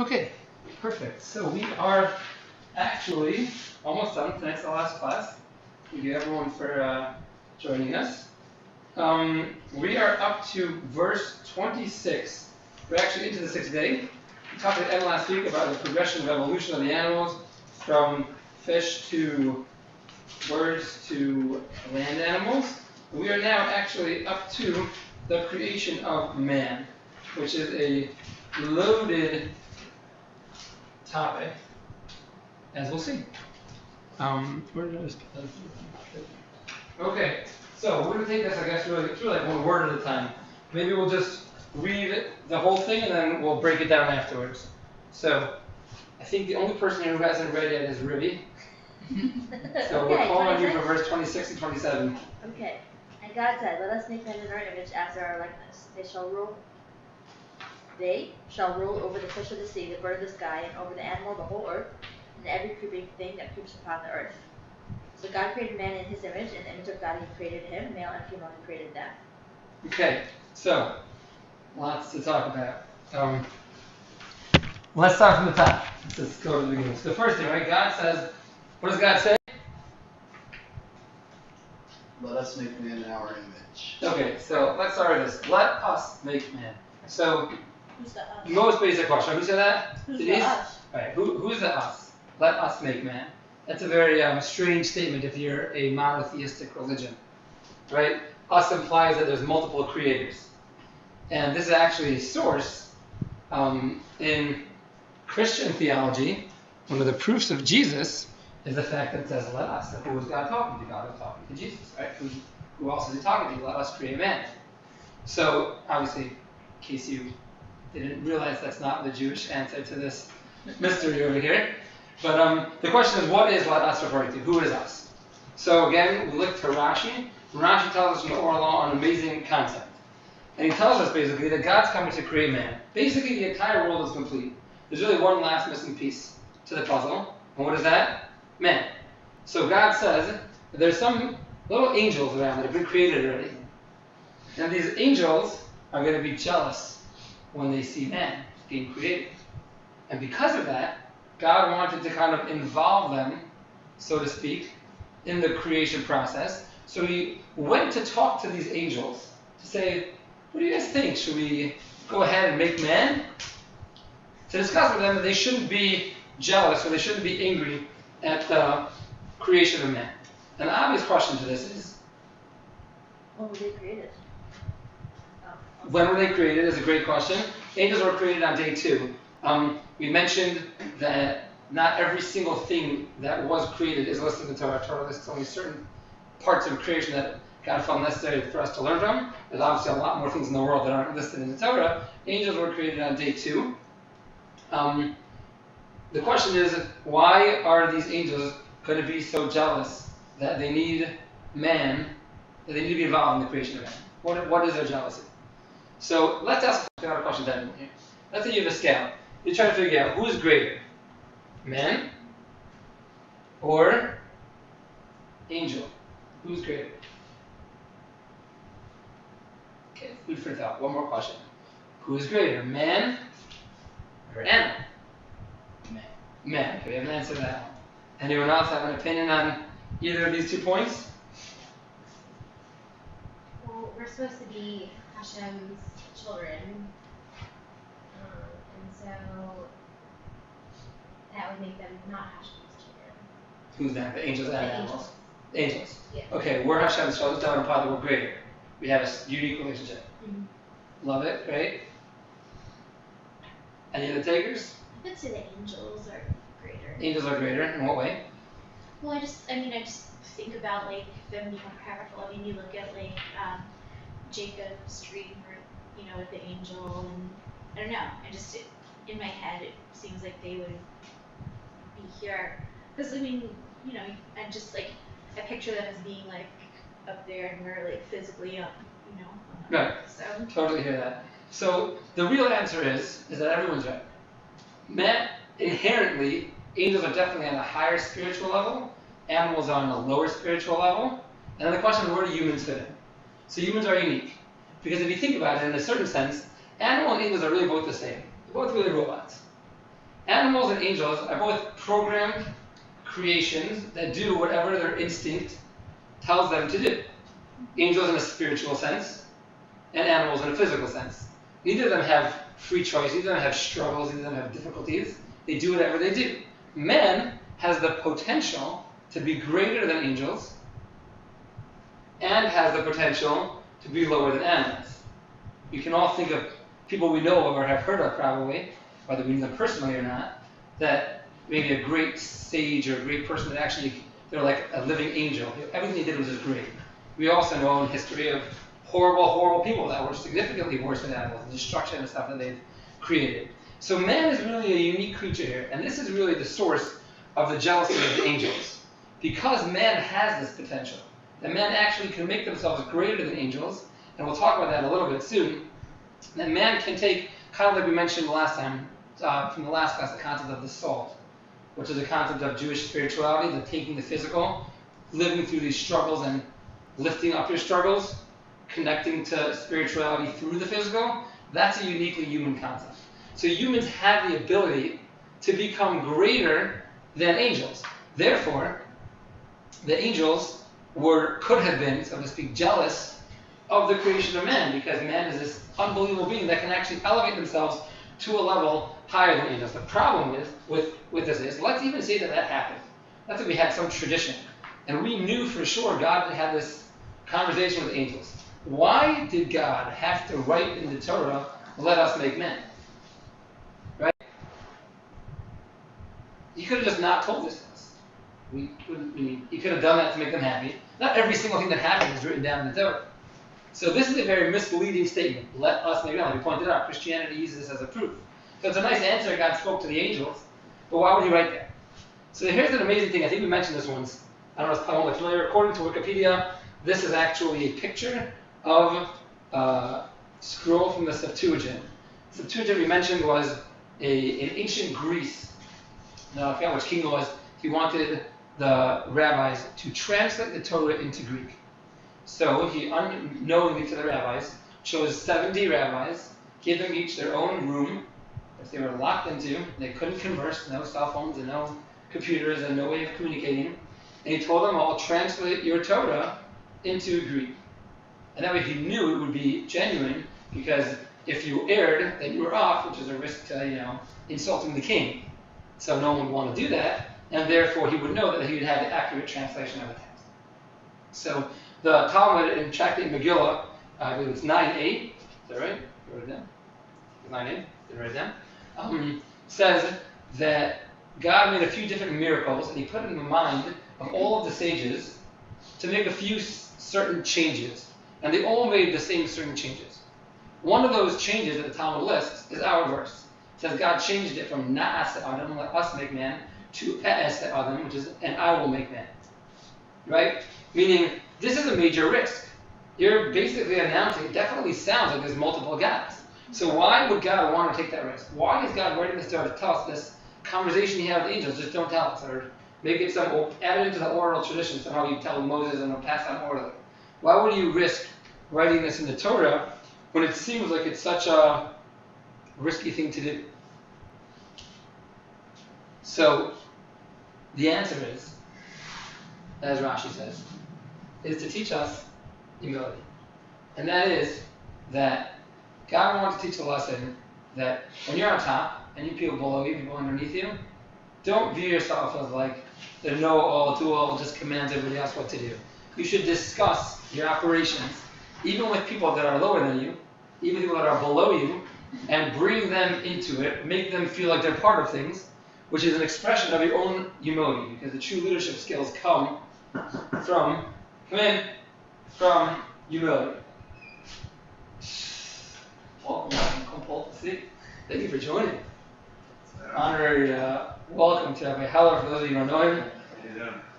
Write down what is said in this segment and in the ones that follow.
Okay, perfect. So we are actually almost done. Tonight's the last class. Thank you everyone for joining us. We are up to verse 26. We're actually into the sixth day. We talked at the end last week about the progression of evolution of the animals from fish to birds to land animals. We are now actually up to the creation of man, which is a loaded topic, as we'll see. Where did I just put that? Okay, so we're going to take this, I guess, really like one word at a time. Maybe we'll just read the whole thing and then we'll break it down afterwards. So, I think the only person here who hasn't read yet is Rabbi. So we're calling on you for verse 26 and 27. Okay. And God said, "Let us make man in our image after our likeness. They shall rule over the fish of the sea, the bird of the sky, and over the animal of the whole earth, and every creeping thing that creeps upon the earth." So God created man in his image. In the image of God he created him. Male and female he created them. Okay, so lots to talk about. Let's start from the top. Let's just go to the beginning. So the first thing, right? God says, what does God say? Let us make man in our image. Okay, so let's start with this. Let us make man. So, Who's the us? most basic question. Who said that? Who's Denise? the us? Right. Who's the us? Let us make man. That's a very strange statement if you're a monotheistic religion, right? Us implies that there's multiple creators, and this is actually a source in Christian theology. One of the proofs of Jesus is the fact that it says "let us." And who was God talking to? God was talking to Jesus, right? Who else is he talking to? Let us create man. So obviously, in case you didn't realize, that's not the Jewish answer to this mystery over here. But the question is, what is let us referring to? Who is us? So again, we look to Rashi. Rashi tells us from the Oral Law an amazing concept. And he tells us basically that God's coming to create man. Basically, the entire world is complete. There's really one last missing piece to the puzzle. And what is that? Man. So God says that there's some little angels around that have been created already. And these angels are going to be jealous when they see man being created. And because of that, God wanted to kind of involve them, so to speak, in the creation process. So he went to talk to these angels to say, what do you guys think? Should we go ahead and make man? To discuss with them that they shouldn't be jealous or they shouldn't be angry at the creation of man. An obvious question to this is, When were they created? when were they created is a great question. Angels were created on day 2. We mentioned that not every single thing that was created is listed in the Torah. Torah lists only certain parts of creation that God felt necessary for us to learn from. There's obviously a lot more things in the world that aren't listed in the Torah. Angels were created on day 2. The question is, why are these angels going to be so jealous that they need man, that they need to be involved in the creation of man? What is their jealousy? So let's ask another question then here. Let's say you have a scale. You're trying to figure out who's greater, man or angel? Who's greater? Okay, food for thought. One more question. Who's greater, man or animal? Man. Man. Okay, we have an answer to that one. Anyone else have an opinion on either of these 2 points? Well, we're supposed to be Hashem's children, and so that would make them not Hashem's children. Who's that? The angels and The animals? Angels. Yeah. Okay, we're Hashem's children, so and Father, we're greater. We have a unique relationship. Mm-hmm. Love it, right? Any other takers? I could say the angels are greater. Angels are greater. In what way? Well, I just think about like them being more powerful. I mean, you look at like Jacob's dream, or with the angel, and I don't know. In my head, it seems like they would be here, because I mean, I just like I picture them as being like up there, and we're like physically up, Right. So Totally hear that. So the real answer is that everyone's right. Man, inherently, angels are definitely on a higher spiritual level. Animals are on a lower spiritual level. And then the question is, where do humans fit in? So humans are unique. Because if you think about it, in a certain sense, animal and angels are really both the same. They're both really robots. Animals and angels are both programmed creations that do whatever their instinct tells them to do. Angels in a spiritual sense, and animals in a physical sense. Neither of them have free choice, neither of them have struggles, neither of them have difficulties. They do whatever they do. Man has the potential to be greater than angels and has the potential to be lower than animals. You can all think of people we know of or have heard of probably, whether we know them personally or not, that maybe a great sage or a great person that actually, they're like a living angel. Everything they did was just great. We also know in history of horrible, horrible people that were significantly worse than animals, the destruction and stuff that they've created. So man is really a unique creature here, and this is really the source of the jealousy of the angels. Because man has this potential, that men actually can make themselves greater than angels, and we'll talk about that a little bit soon, that man can take, kind of like we mentioned last time, from the last class, the concept of the soul, which is a concept of Jewish spirituality, the taking the physical, living through these struggles and lifting up your struggles, connecting to spirituality through the physical. That's a uniquely human concept. So humans have the ability to become greater than angels. Therefore, the angels could have been, so to speak, jealous of the creation of man, because man is this unbelievable being that can actually elevate themselves to a level higher than angels. The problem is with this is, let's even say that happened. Let's say we had some tradition, and we knew for sure God had this conversation with angels. Why did God have to write in the Torah, let us make men? Right? He could have just not told this to us. He could have done that to make them happy. Not every single thing that happened is written down in the Torah. So this is a very misleading statement. Let us make men. Like we pointed out, Christianity uses this as a proof. So it's a nice answer God spoke to the angels, but why would he write that? So here's an amazing thing. I think we mentioned this once. I don't know if it's probably familiar. According to Wikipedia, this is actually a picture of a scroll from the Septuagint. Septuagint, we mentioned, was in ancient Greece. Now, I forgot which king it was. He wanted the rabbis to translate the Torah into Greek. So he, unknowingly to the rabbis, chose 70 rabbis, gave them each their own room, which they were locked into. They couldn't converse, no cell phones and no computers and no way of communicating. And he told them all, translate your Torah into Greek. And that way he knew it would be genuine, because if you erred, then you were off, which is a risk to, insulting the king. So no one would want to do that, and therefore he would know that he would have the accurate translation of the text. So the Talmud in Tractate Megillah, I believe it's 9:8, is that right? You wrote it down? 9:8, did you write it down? Says that God made a few different miracles, and he put it in the mind of all of the sages to make a few certain changes. And they all made the same certain changes. One of those changes that the Talmud lists is our verse. It says God changed it from Na'aseh Adam, let us make man, to E'eseh Adam, which is, and I will make man. Right? Meaning, this is a major risk. You're basically announcing, it definitely sounds like there's multiple gods. So why would God want to take that risk? Why is God writing this to tell us this conversation he had with angels? Just don't tell us, or make it add it into the oral tradition, somehow you tell Moses and it'll pass on orally. Why would you risk writing this in the Torah when it seems like it's such a risky thing to do? So the answer is, as Rashi says, is to teach us humility. And that is that God wants to teach a lesson that when you're on top and you people below you, people underneath you, don't view yourself as like the know-all, do-all, just commands everybody else what to do. You should discuss your operations, even with people that are lower than you, even people that are below you, and bring them into it, make them feel like they're part of things, which is an expression of your own humility, because the true leadership skills come from humility. Thank you for joining. Honorary welcome to Rabbi Heller, for those of you who don't know him.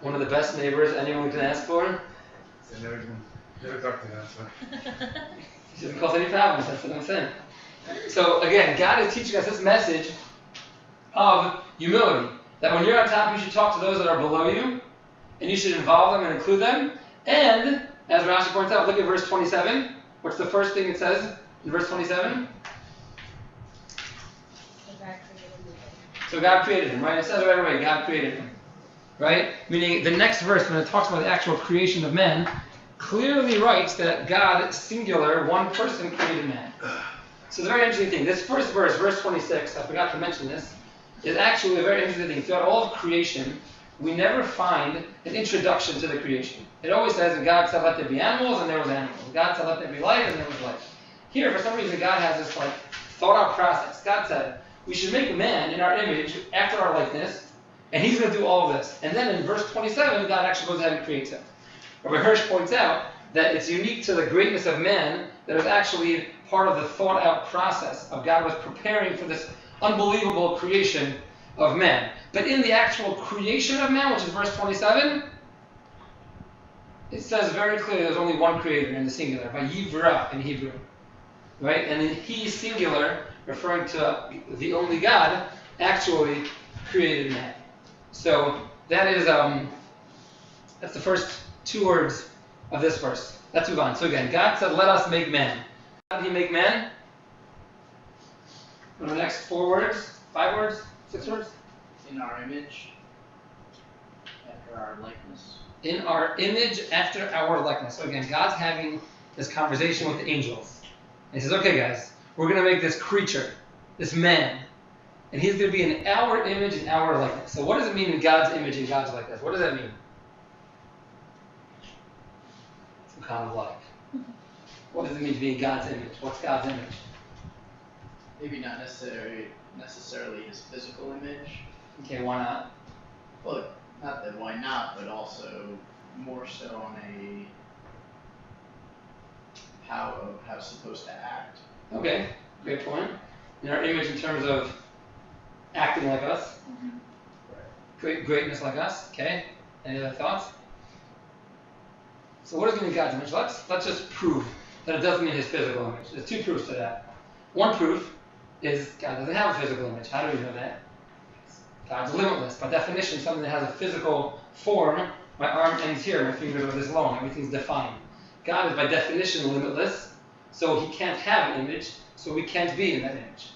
One of the best neighbors anyone can ask for. I never talked to that, so. He doesn't cause any problems, that's what I'm saying. So again, God is teaching us this message of humility. That when you're on top, you should talk to those that are below you, and you should involve them and include them. And, as Rashi points out, look at verse 27. What's the first thing it says in verse 27? So God created him, right? It says right away, God created him, right? Meaning the next verse, when it talks about the actual creation of men, clearly writes that God, singular, one person, created man. So the very interesting thing, this first verse, verse 26, I forgot to mention this, is actually a very interesting thing. Throughout all of creation, we never find an introduction to the creation. It always says that God said, let there be animals, and there was animals. God said, let there be light, and there was light. Here, for some reason, God has this thought out process. God said, we should make man in our image, after our likeness, and he's going to do all of this. And then in verse 27, God actually goes ahead and creates him. Rabbi Hirsch points out that it's unique to the greatness of man that is actually part of the thought out process of God was preparing for this unbelievable creation of man. But in the actual creation of man, which is verse 27, it says very clearly there's only one creator in the singular, by Yivra in Hebrew. Right? And then he, singular, referring to the only God, actually created man. So that is that's the first two words of this verse. Let's move on. So again, God said, let us make man. How did he make man? What are the next 4 words? 5 words? 6 words? In our image, after our likeness. In our image, after our likeness. So again, God's having this conversation with the angels. And he says, okay guys, we're going to make this creature, this man. And he's going to be in our image and our likeness. So what does it mean in God's image and God's likeness? What does that mean? Some kind of life. What does it mean to be in God's image? What's God's image? Maybe not necessarily his physical image. Okay, why not? Well, not that why not, but also more so on a how it's supposed to act. Okay, great point. In our image in terms of acting like us. Right. Greatness like us. Okay, any other thoughts? So what does it mean in God's image? Let's just prove that it doesn't mean his physical image. There's 2 proofs to that. One proof is God doesn't have a physical image. How do we know that? God's limitless. By definition, something that has a physical form, my arm ends here, my fingers are this long, everything's defined. God is by definition limitless, so he can't have an image, so we can't be in that image.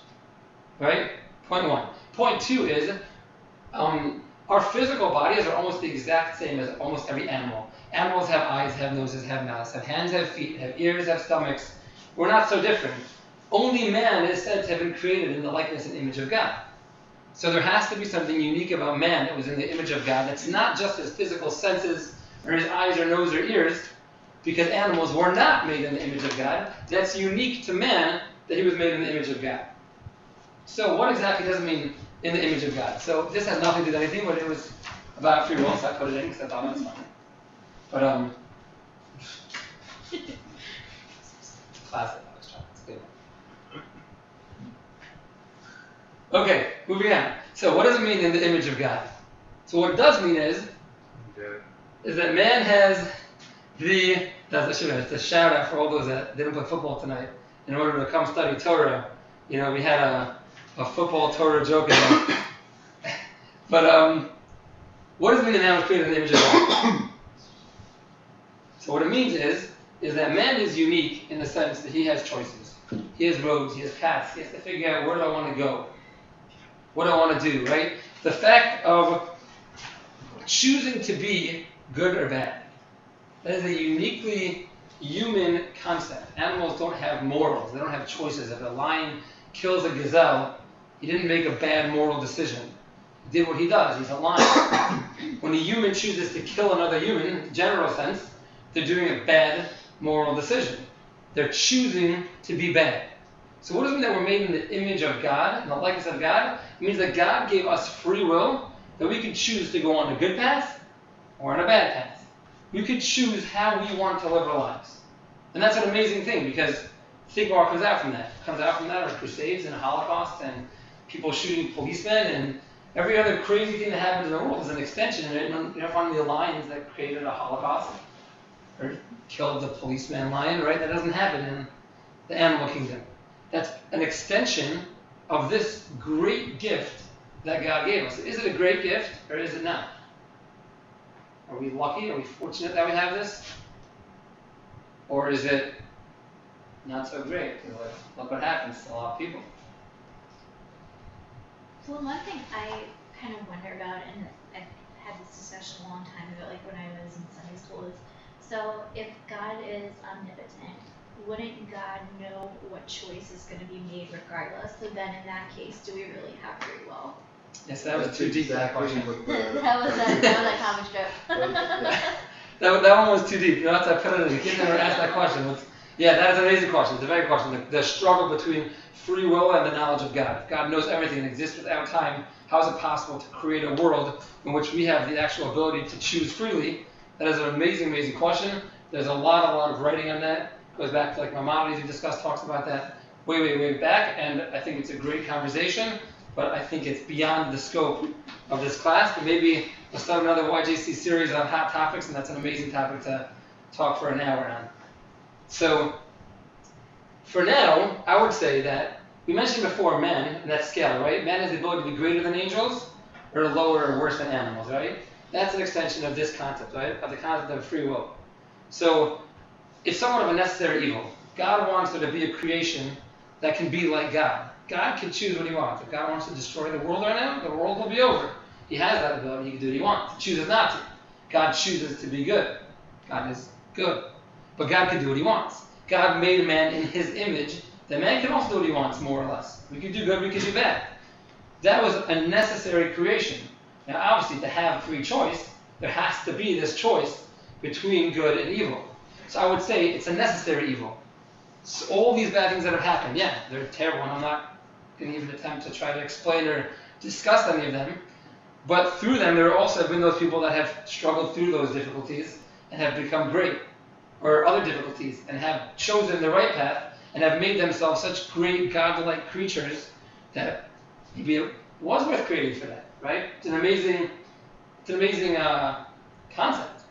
Right? Point 1. Point 2 is, our physical bodies are almost the exact same as almost every animal. Animals have eyes, have noses, have mouths, have hands, have feet, have ears, have stomachs. We're not so different. Only man is said to have been created in the likeness and image of God. So there has to be something unique about man that was in the image of God that's not just his physical senses or his eyes or nose or ears, because animals were not made in the image of God. That's unique to man that he was made in the image of God. So what exactly does it mean in the image of God? So this has nothing to do with anything, but it was about free will, so I put it in because I thought it was funny. But classic. It's good. Okay, moving on. So what does it mean in the image of God? So what it does mean is that man has it's a shout out for all those that didn't play football tonight. In order to come study Torah, we had a football Torah joke about. But what does it mean that man was created in the image of God? So what it means is that man is unique in the sense that he has choices. He has roads, he has paths, he has to figure out where do I want to go? What do I want to do, right? The fact of choosing to be good or bad, that is a uniquely human concept. Animals don't have morals, they don't have choices. If a lion kills a gazelle, he didn't make a bad moral decision. He did what he does, he's a lion. When a human chooses to kill another human, in the general sense, they're doing a bad moral decision. They're choosing to be bad. So what does it mean that we're made in the image of God, in the likeness of God? It means that God gave us free will, that we could choose to go on a good path or on a bad path. We could choose how we want to live our lives. And that's an amazing thing, because think what comes out from that. What comes out from that are crusades and Holocaust and people shooting policemen and every other crazy thing that happens in the world is an extension. And you don't find the lions that created a Holocaust or killed the policeman lion, right? That doesn't happen in the animal kingdom. That's an extension of this great gift that God gave us. Is it a great gift or is it not? Are we lucky? Are we fortunate that we have this? Or is it not so great? Look what happens to a lot of people. Well, one thing I kind of wonder about, and I've had this discussion a long time ago, like when I was in Sunday school, is so if God is omnipotent, wouldn't God know what choice is going to be made regardless? So then in that case, do we really have free will? Yes, that was too deep, that question. that was a common joke. That one was too deep. You know, I put it in. The kids never asked that question. Yeah, that is an amazing question. It's a very good question. The struggle between free will and the knowledge of God. If God knows everything and exists without time, how is it possible to create a world in which we have the actual ability to choose freely? That is an amazing, amazing question. There's a lot of writing on that. Goes back to like Maimonides, we discussed, talks about that way back, and I think it's a great conversation, but I think it's beyond the scope of this class. But maybe we'll start another YJC series on hot topics, and that's an amazing topic to talk for an hour on. So, for now, I would say that we mentioned before man, and that scale, right? Man has the ability to be greater than angels, or lower or worse than animals, right? That's an extension of this concept, right? Of the concept of free will. So, it's somewhat of a necessary evil. God wants there to be a creation that can be like God. God can choose what he wants. If God wants to destroy the world right now, the world will be over. He has that ability. He can do what he wants. He chooses not to. God chooses to be good. God is good. But God can do what he wants. God made man in his image. That man can also do what he wants, more or less. We can do good, we can do bad. That was a necessary creation. Now, obviously, to have free choice, there has to be this choice between good and evil. So I would say it's a necessary evil. So all these bad things that have happened, yeah, they're terrible, and I'm not going to even attempt to try to explain or discuss any of them. But through them, there also have been those people that have struggled through those difficulties and have become great, or other difficulties, and have chosen the right path and have made themselves such great godlike creatures that maybe it was worth creating for that, right? It's an amazing concept,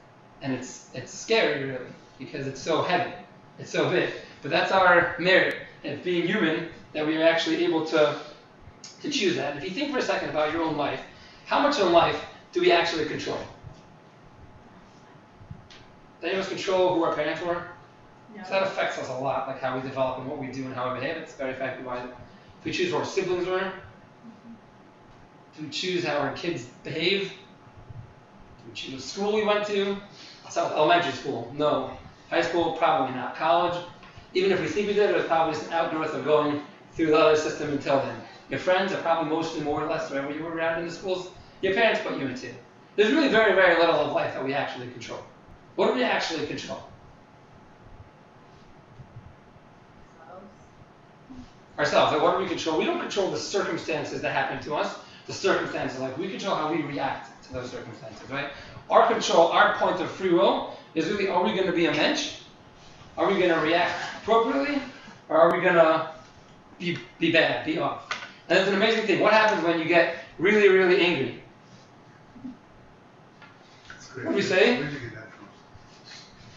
and it's scary, really, because it's so heavy, it's so big. But that's our merit as being human, that we are actually able to choose that. And if you think for a second about your own life, how much of life do we actually control? Does any of us control who our parents were? No. So that affects us a lot, like how we develop and what we do and how we behave. It's very affected by it. If we choose who our siblings were, do we choose how our kids behave? Do we choose what school we went to? So elementary school, no. High school, probably not. College, even if we think we did, it was probably just an outgrowth of going through the other system until then. Your friends are probably mostly more or less wherever you were around in the schools. Your parents put you into. There's really very, very little of life that we actually control. What do we actually control? Ourselves. Like, what do we control? We don't control the circumstances that happen to us. The circumstances, like we control how we react to those circumstances, right? Our control, our point of free will is really, are we going to be a mensch? Are we going to react appropriately? Or are we going to be bad, be off? And it's an amazing thing. What happens when you get really, really angry? What do we say? Where'd you get that from?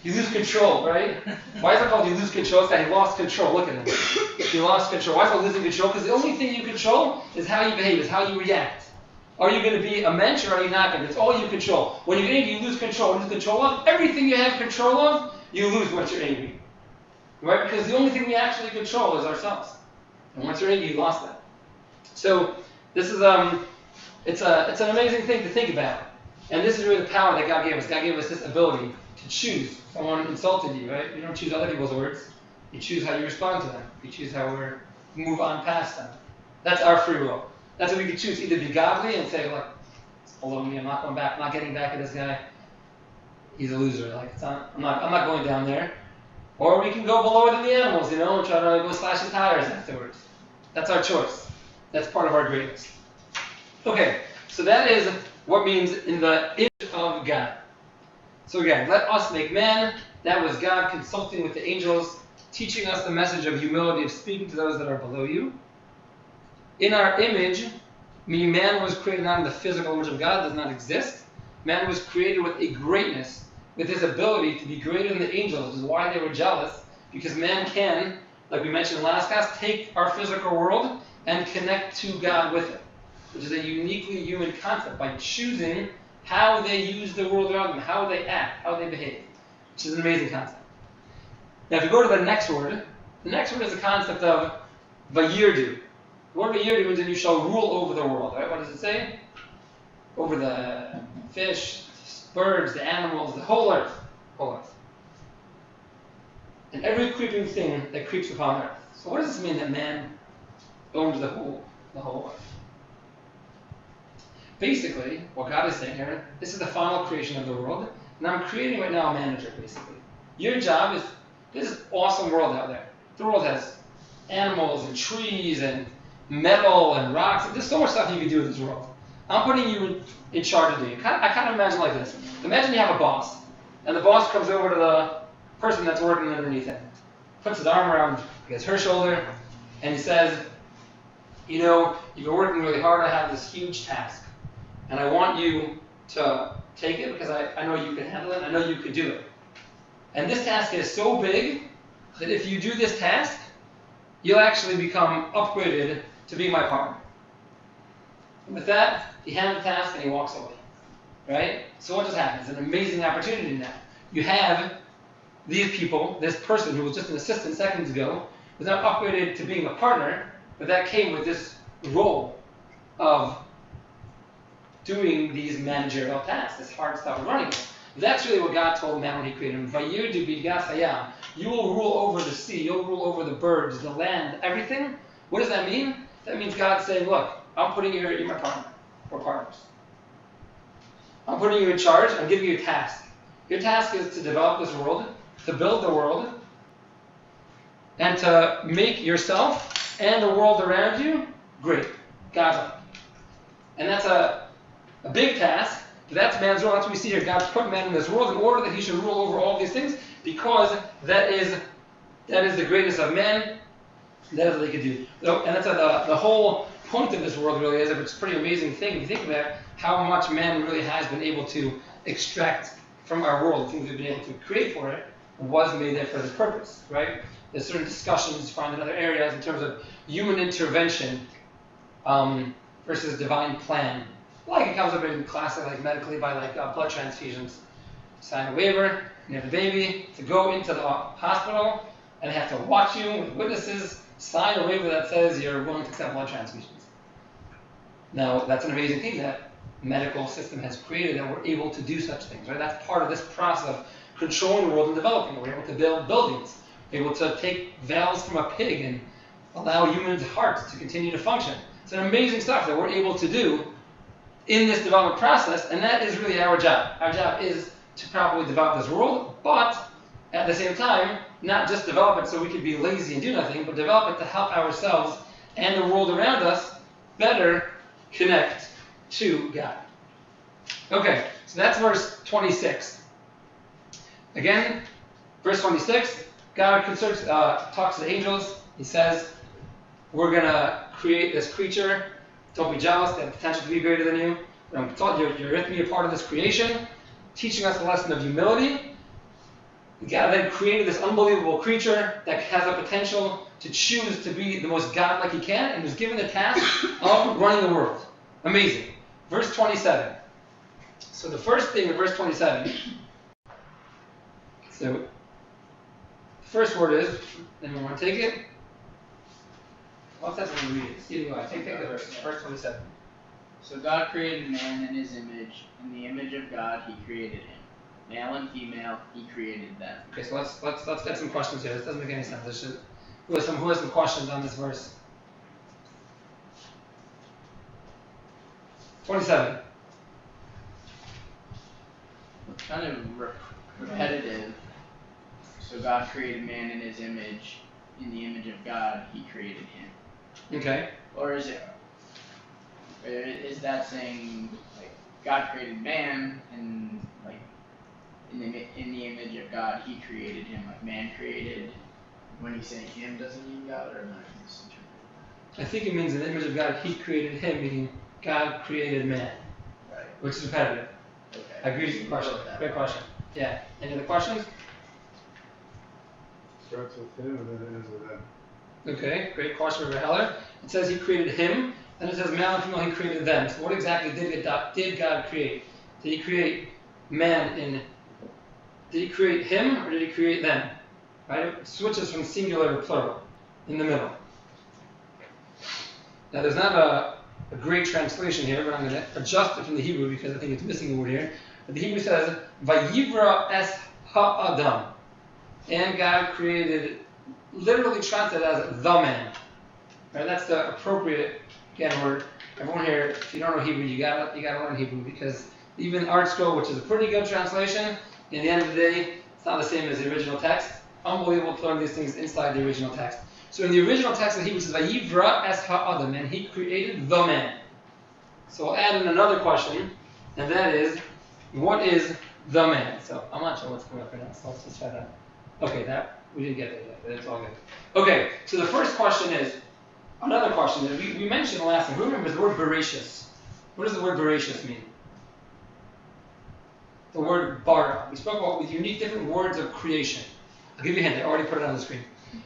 You lose control, right? Why is it called you lose control? It's that he lost control. Look at him. He lost control. Why is it losing control? Because the only thing you control is how you behave, is how you react. Are you going to be a mensch or are you not going to? It's all you control. When you're angry, you lose control. Lose control of everything you have control of, you lose once you're angry. Right? Because the only thing we actually control is ourselves. And once you're angry, you lost that. So this is it's an amazing thing to think about. And this is really the power that God gave us. God gave us this ability to choose. Someone insulted you, right? You don't choose other people's words. You choose how you respond to them. You choose how we move on past them. That's our free will. That's what we can choose. Either be godly and say, like, it's below me. I'm not going back. I'm not getting back at this guy. He's a loser. Like, I'm not going down there. Or we can go below than the animals, and try to go slash the tires afterwards. That's our choice. That's part of our greatness. Okay, so that is what means in the image of God. So again, let us make man. That was God consulting with the angels, teaching us the message of humility, of speaking to those that are below you. In our image, meaning man was created not in the physical image of God, does not exist. Man was created with a greatness, with his ability to be greater than the angels, which is why they were jealous, because man can, like we mentioned in last class, take our physical world and connect to God with it, which is a uniquely human concept, by choosing how they use the world around them, how they act, how they behave, which is an amazing concept. Now if you go to the next word is the concept of vayirdu. The word vayirdu means that you shall rule over the world, right? What does it say? Over the fish, birds, the animals, the whole earth. Whole earth. And every creeping thing that creeps upon earth. So what does this mean that man owns the whole earth? Basically, what God is saying here, this is the final creation of the world, and I'm creating right now a manager, basically. Your job is, this is awesome world out there. The world has animals and trees and metal and rocks. There's so much stuff you can do in this world. I'm putting you in charge of it. I kind of imagine like this. Imagine you have a boss, and the boss comes over to the person that's working underneath him, puts his arm around her shoulder, and he says, you know, you've been working really hard. I have this huge task. And I want you to take it because I know you can handle it. I know you could do it. And this task is so big that if you do this task, you'll actually become upgraded to be my partner. And with that, he hands the task and he walks away. Right? So what just happened? It's an amazing opportunity now. You have these people, this person who was just an assistant seconds ago, was now upgraded to being a partner, but that came with this role of doing these managerial tasks, this hard stuff of running it. That's really what God told man when he created him. Vayirdu b'gas hayam. You will rule over the sea, you'll rule over the birds, the land, everything. What does that mean? That means God saying, look, I'm putting you here, you're my partner. We're partners. I'm putting you in charge, I'm giving you a task. Your task is to develop this world, to build the world, and to make yourself and the world around you great. God's. And that's a big task. That's man's role. That's what we see here. God put man in this world in order that he should rule over all these things, because that is the greatness of man. That is what they could do. And that's the whole point of this world really is. It's a pretty amazing thing if you think about how much man really has been able to extract from our world. The things we've been able to create for it was made there for this purpose, right? There's certain discussions you find in other areas in terms of human intervention versus divine plan. Like it comes up in classic, like medically by like blood transfusions. Sign a waiver, you have a baby, to go into the hospital, and they have to watch you with witnesses, sign a waiver that says you're willing to accept blood transfusions. Now, that's an amazing thing that medical system has created, that we're able to do such things, right? That's part of this process of controlling the world and developing it. We're able to build buildings. We're able to take valves from a pig and allow humans' hearts to continue to function. It's an amazing stuff that we're able to do in this development process, and that is really our job. Our job is to properly develop this world, but at the same time, not just develop it so we could be lazy and do nothing, but develop it to help ourselves and the world around us better connect to God. Okay, so that's verse 26. Again, verse 26, God talks to the angels. He says, we're going to create this creature. Don't be jealous. They have the potential to be greater than you. You're with me, a part of this creation, teaching us the lesson of humility. God then created this unbelievable creature that has a potential to choose to be the most godlike he can, and was given the task of running the world. Amazing. Verse 27. So the first thing in verse 27, so the first word is, anyone want to take it? What's that when you read it? Either way, take the verse 27. So God created man in his image. In the image of God, he created him. Male and female, he created them. Okay, so let's get some questions here. This doesn't make any sense. Who has some questions on this verse? 27. It's kind of repetitive. So God created man in his image. In the image of God, he created him. Okay. Or is that saying like God created man and like in the image of God he created him, like man created? When he's saying him, doesn't mean God, or am I misinterpreting that? I think it means in the image of God he created him, meaning God created man. Right. Which is repetitive. Okay. I agree with your question. Great question. Yeah. Any other questions? Starts with him and then it ends with them. Okay, great question, Rabbi Heller. It says he created him, and it says male and female he created them. So what exactly did God create? Did he create man did he create him, or did he create them? Right? It switches from singular to plural in the middle. Now there's not a great translation here, but I'm going to adjust it from the Hebrew because I think it's missing a word here. But the Hebrew says, Vayivra es ha'adam. And God created, literally translated as the man. Right? That's the appropriate, again, word. Everyone here, if you don't know Hebrew, you gotta learn Hebrew, because even Art Scroll, which is a pretty good translation, in the end of the day, it's not the same as the original text. Unbelievable to learn these things inside the original text. So in the original text of Hebrew, it says, Vayivra es ha'adam, and he created the man. So we'll add in another question, and that is, what is the man? So I'm not sure what's coming up right now, so let's just try that. Okay, that, we didn't get there yet, but it's all good. Okay, so the first question is, another question that we mentioned the last time. Who remembers the word voracious? What does the word voracious mean? The word bara. We spoke about with unique different words of creation. I'll give you a hint. I already put it on the screen.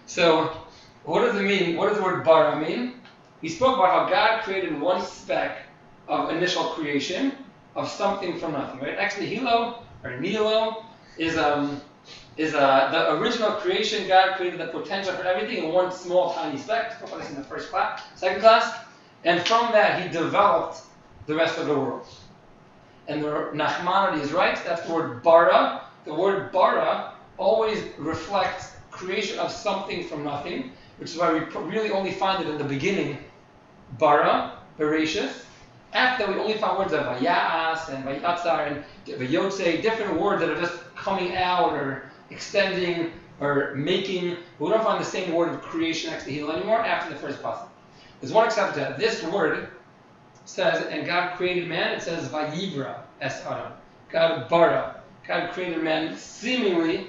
So, what does it mean? What does the word bara mean? We spoke about how God created one speck of initial creation of something from nothing, right? Ex nihilo or nihilo is the original creation. God created the potential for everything in one small tiny speck. We spoke about this in the first class, second class, and from that He developed the rest of the world. And the Nachmanides is right. That's the word bara. The word bara always reflects creation of something from nothing, which is why we really only find it in the beginning, bara, voracious. After that, we only find words of vayas and vayatzar and vayotze, different words that are just coming out or extending or making. But we don't find the same word of creation ex nihilo anymore after the first passage. There's one exception to that. This word says, and God created man, it says vayivra es adam. God bara. God created man seemingly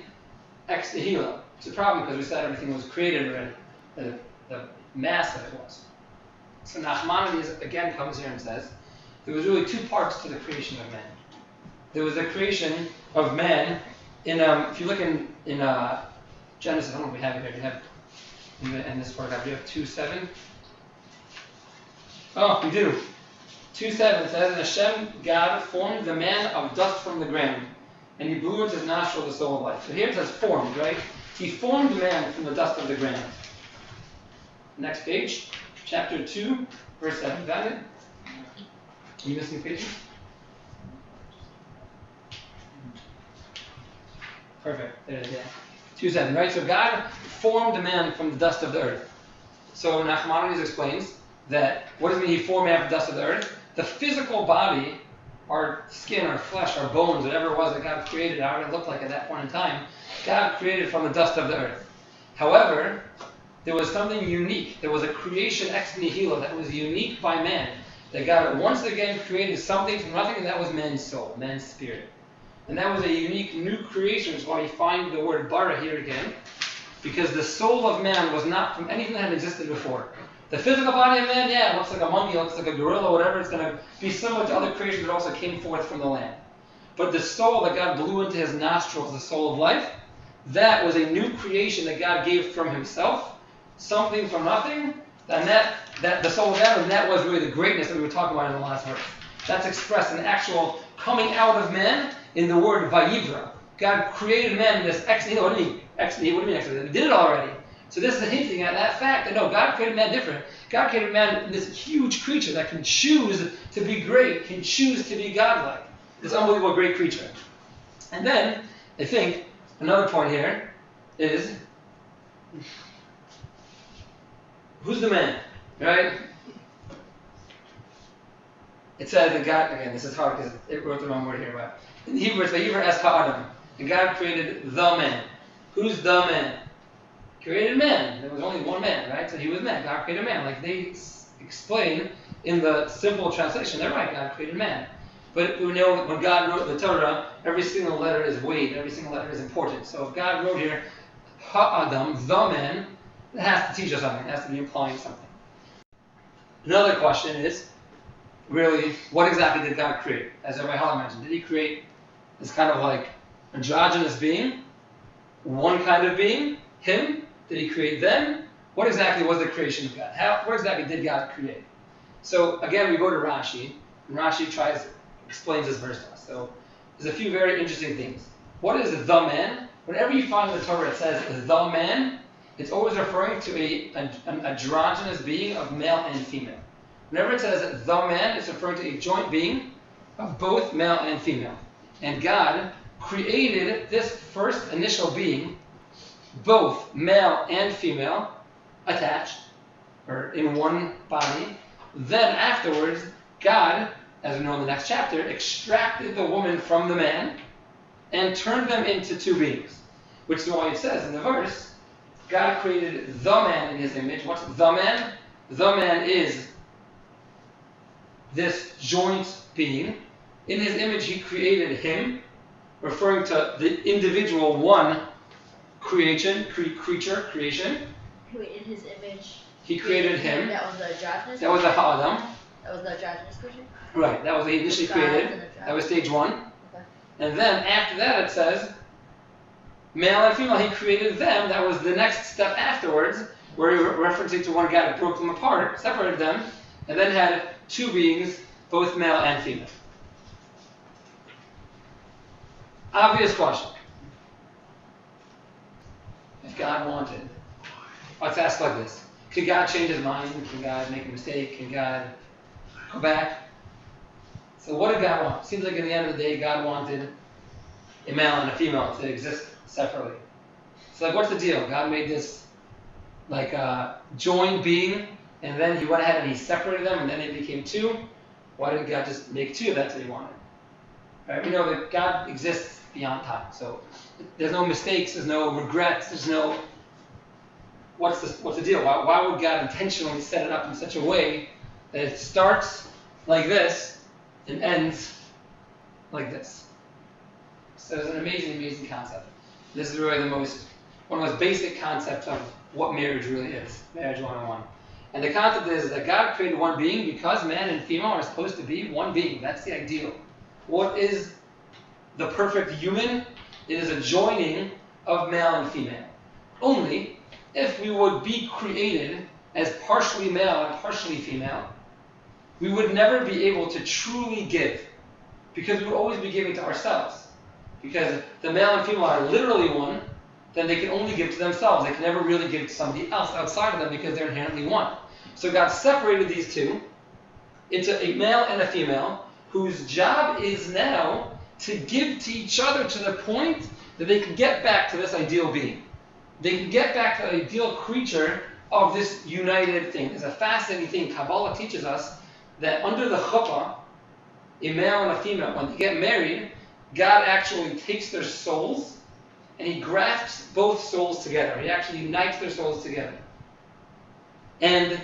ex nihilo. It's a problem because we said everything was created already, the mass that it was. So Nachmanides again comes here and says, there was really two parts to the creation of man. There was the creation of man in, if you look in Genesis, I don't know if we have it here, we have in this paragraph, we have 2:7. Oh, we do. 2:7 says, and Hashem, God, formed the man of dust from the ground, and He blew into his nostril the soul of life. So here it says formed, right? He formed man from the dust of the ground. Next page, chapter 2, verse 7. Got it? Are you missing pages? Perfect. There it is. 2:7, right? So God formed man from the dust of the earth. So Nachmanides explains that, what does it mean He formed man from the dust of the earth? The physical body, our skin, our flesh, our bones, whatever it was that God created, however it looked like at that point in time, God created from the dust of the earth. However, there was something unique. There was a creation ex nihilo that was unique by man. That God once again created something from nothing, and that was man's soul, man's spirit. And that was a unique new creation, which is why we find the word bara here again. Because the soul of man was not from anything that had existed before. The physical body of man, yeah, it looks like a monkey, it looks like a gorilla, whatever. It's going to be similar to other creations that also came forth from the land. But the soul that God blew into his nostrils, the soul of life, that was a new creation that God gave from Himself. Something from nothing, and that the soul of Adam, that was really the greatness that we were talking about in the last verse. That's expressed in actual coming out of man in the word vayivra. God created man in this ex nihilo. What do you mean ex nihilo? What do you mean ex nihilo? He did it already. So this is hinting at that fact that no, God created man different. God created man this huge creature that can choose to be great, can choose to be godlike. This unbelievable great creature. And then I think another point here is, who's the man, right? It says that God, again, this is hard because it wrote the wrong word here, but in Hebrew it's vayivra es ha'adam. And God created the man. Who's the man? Created man. There was only one man, right? So He was man. God created man. Like they explain in the simple translation, they're right, God created man. But we know that when God wrote the Torah, every single letter is weighed, every single letter is important. So if God wrote here, ha'adam, the man, it has to teach us something. It has to be implying something. Another question is, really, what exactly did God create? As Rabbi mentioned, did He create this kind of like androgynous being? One kind of being? Him? Did He create them? What exactly was the creation of God? What exactly did God create? So again, we go to Rashi, and Rashi explains this verse to us. So there's a few very interesting things. What is the man? Whenever you find in the Torah it says the man, it's always referring to an androgynous being of male and female. Whenever it says the man, it's referring to a joint being of both male and female. And God created this first initial being, both male and female, attached, or in one body. Then afterwards, God, as we know in the next chapter, extracted the woman from the man and turned them into two beings. Which is why it says in the verse, God created the man in his image. What's the man? The man is this joint being. In his image, he created him, referring to the individual one creation. Wait, in his image. He created him. That was the androgynous. That was the Ha'adam. That was the androgynous creature. Right. That was the initially created. That was stage one. Okay. And then after that, it says male and female. He created them. That was the next step afterwards, where he referencing to one guy that broke them apart, separated them, and then had two beings, both male and female. Obvious question. If God wanted, let's ask like this. Could God change his mind? Can God make a mistake? Can God go back? So what did God want? Seems like at the end of the day, God wanted a male and a female to exist separately. So like, what's the deal? God made this like joined being, and then he went ahead and he separated them, and then they became two. Why didn't God just make two if that's what he wanted? Right? We know that God exists beyond time, so there's no mistakes, there's no regrets, there's no what's the deal? Why would God intentionally set it up in such a way that it starts like this and ends like this? So it's an amazing concept. This is really one of the most basic concepts of what marriage really is, marriage 101. And the concept is that God created one being because man and female are supposed to be one being. That's the ideal. What is the perfect human? It is a joining of male and female. Only if we would be created as partially male and partially female, we would never be able to truly give, because we would always be giving to ourselves. Because the male and female are literally one, then they can only give to themselves. They can never really give to somebody else outside of them because they're inherently one. So God separated these two into a male and a female whose job is now to give to each other to the point that they can get back to this ideal being. They can get back to the ideal creature of this united thing. It's a fascinating thing. Kabbalah teaches us that under the chuppah, a male and a female, when they get married, God actually takes their souls and he grafts both souls together. He actually unites their souls together. And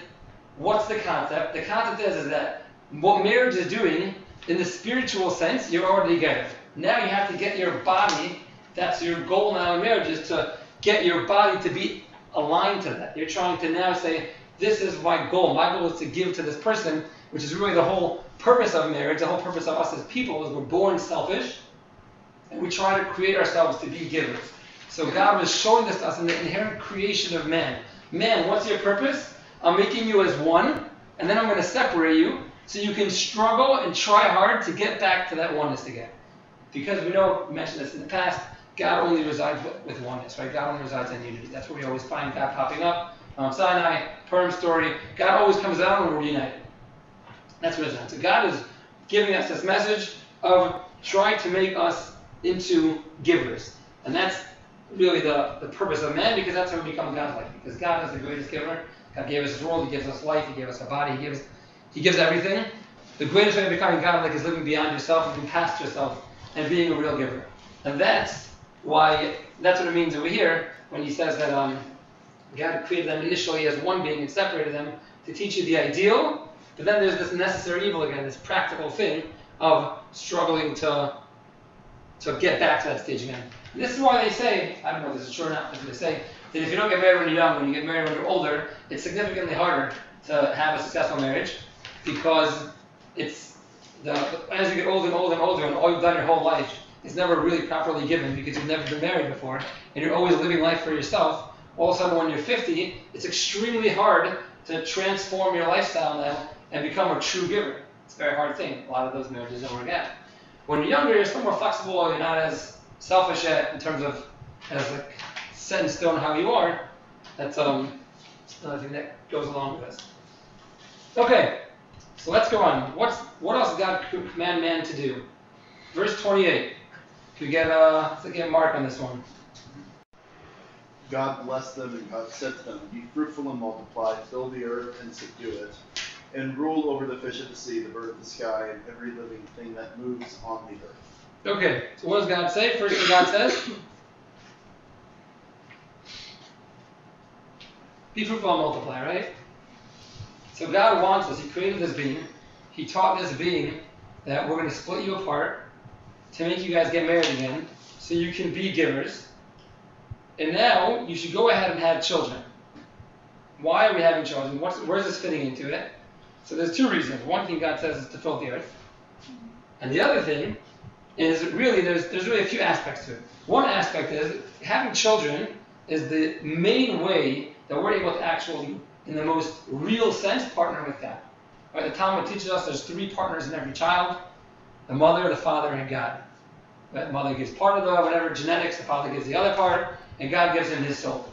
what's the concept? The concept is that what marriage is doing, in the spiritual sense, you're already together. Now you have to get your body, that's your goal now in marriage, is to get your body to be aligned to that. You're trying to now say, this is my goal. My goal is to give to this person, which is really the whole purpose of marriage, the whole purpose of us as people, is we're born selfish, and we try to create ourselves to be givers. So God was showing this to us in the inherent creation of man. Man, what's your purpose? I'm making you as one, and then I'm going to separate you, so you can struggle and try hard to get back to that oneness again. Because we know, we mentioned this in the past, God only resides with oneness, right? God only resides in unity. That's where we always find God popping up. Mount Sinai, Purim story. God always comes down when we're united. That's what it's on. So God is giving us this message of trying to make us into givers. And that's really the purpose of man, because that's how we become godlike. Because God is the greatest giver. God gave us His world. He gives us life. He gave us a body. He gives everything. The greatest way of becoming godlike is living beyond yourself, living past yourself, and being a real giver. And that's what it means over here when he says that God created them initially as one being and separated them to teach you the ideal, but then there's this necessary evil again, this practical thing of struggling to get back to that stage again. And this is why they say, I don't know if this is true or not, but they say that if you don't get married when you're young, when you get married when you're older, it's significantly harder to have a successful marriage, because as you get older and older and older, and all you've done your whole life is never really properly given because you've never been married before, and you're always living life for yourself. All of a sudden, when you're 50, it's extremely hard to transform your lifestyle now and become a true giver. It's a very hard thing. A lot of those marriages don't work out. When you're younger, you're still more flexible. You're not as selfish yet in terms of as like set in stone how you are. That's another thing that goes along with this. Okay, So let's go on. What else does God command man to do? Verse 28. Can we get let's get a mark on this one. God blessed them, and God said to them, "Be fruitful and multiply, fill the earth and subdue it, and rule over the fish of the sea, the bird of the sky, and every living thing that moves on the earth." Okay, so what does God say? First thing God says, be fruitful and multiply, right? So God wants us. He created this being. He taught this being that we're going to split you apart to make you guys get married again so you can be givers. And now you should go ahead and have children. Why are we having children? Where's this fitting into it? So there's two reasons. One thing God says is to fill the earth. And the other thing is really, there's really a few aspects to it. One aspect is having children is the main way that we're able to actually, in the most real sense, partner with God. Right? The Talmud teaches us there's three partners in every child: the mother, the father, and God. Right? The mother gives part of the whatever genetics, the father gives the other part, and God gives him his soul.